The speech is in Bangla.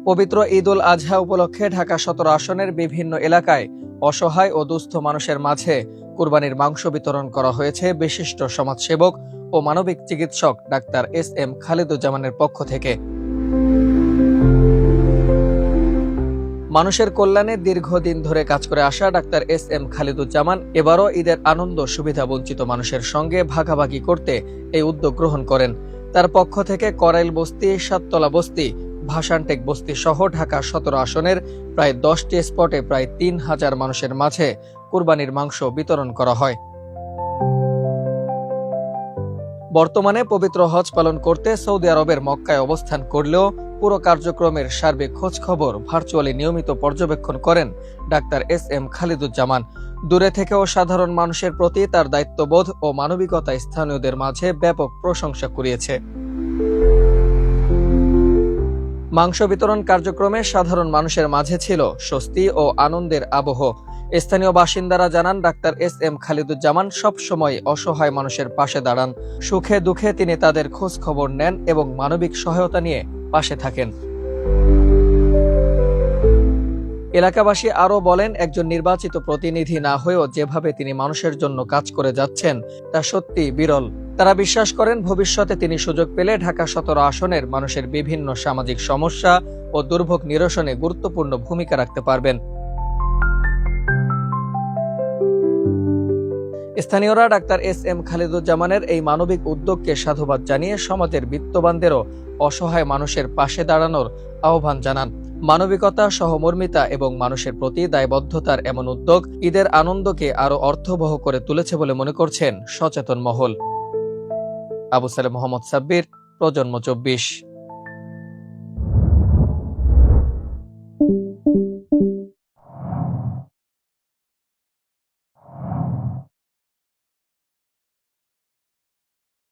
পবিত্র ঈদ উল আজহা উপলক্ষে ঢাকা ১৭ আসনের বিভিন্ন এলাকায় অসহায় ও দুস্থ মানুষের মাঝে কুরবানির মাংস বিতরণ করা হয়েছে বিশিষ্ট সমাজসেবক ও মানবিক চিকিৎসক ডাক্তার এস.এম. খালিদুজ্জামানের পক্ষ থেকে। মানুষের কল্যাণে দীর্ঘদিন ধরে কাজ করে আসা ডাক্তার এস.এম. খালিদুজ্জামান এবারও ঈদের আনন্দ সুবিধা বঞ্চিত মানুষের সঙ্গে ভাগাভাগি করতে এই উদ্যোগ গ্রহণ করেন। তার পক্ষ থেকে করাইল বস্তি, সাততলা বস্তি, ভাসানটেক বস্তি সহ ঢাকা ১৭ আসনের প্রায় ১০টি স্পটে প্রায় ৩,০০০ মানুষের মাঝে কুরবানির মাংস বিতরণ করা হয়। বর্তমানে পবিত্র হজ পালন করতে সৌদি আরবের মক্কায় অবস্থান করলেও পুরো কার্যক্রমের সার্বিক খোঁজ খবর ভার্চুয়ালি নিয়মিত পর্যবেক্ষণ করেন ডাক্তার এস.এম. খালিদুজ্জামান। দূরে থেকেও সাধারণ মানুষের প্রতি তার দায়িত্ববোধ ও মানবিকতা স্থানীয়দের মাঝে ব্যাপক প্রশংসা কুড়িয়েছে। মাংস বিতরণ কার্যক্রমে সাধারণ মানুষের মাঝে ছিল স্বস্তি ও আনন্দের আবহ। স্থানীয় বাসিন্দারা জানান, ডাক্তার এস.এম. খালিদুজ্জামান সবসময় অসহায় মানুষের পাশে দাঁড়ান। সুখে দুঃখে তিনি তাদের খোঁজ খবর নেন এবং মানবিক সহায়তা নিয়ে পাশে থাকেন। এলাকাবাসী আরও বলেন, একজন নির্বাচিত প্রতিনিধি না হয়েও যেভাবে তিনি মানুষের জন্য কাজ করে যাচ্ছেন তা সত্যি বিরল। তারা বিশ্বাস করেন, ভবিষ্যতে তিনি সুযোগ পেলে ঢাকা ১৭ আসনের মানুষের বিভিন্ন সামাজিক সমস্যা ও দুর্ভোগ নিরসনে গুরুত্বপূর্ণ ভূমিকা রাখতে পারবেন। স্থানীয়রা ডাক্তার এস.এম. খালিদুজ্জামানের এই মানবিক উদ্যোগকে সাধুবাদ জানিয়ে সমাজের বিত্তবানদেরও অসহায় মানুষের পাশে দাঁড়ানোর আহ্বান জানান। মানবিকতা, সহমর্মিতা এবং মানুষের প্রতি দায়বদ্ধতার এমন উদ্যোগ ঈদের আনন্দকে আরও অর্থবহ করে তুলেছে বলে মনে করছেন সচেতন মহল। আবু সালেহ মোহাম্মদ সাব্বির, প্রজন্ম ২৪।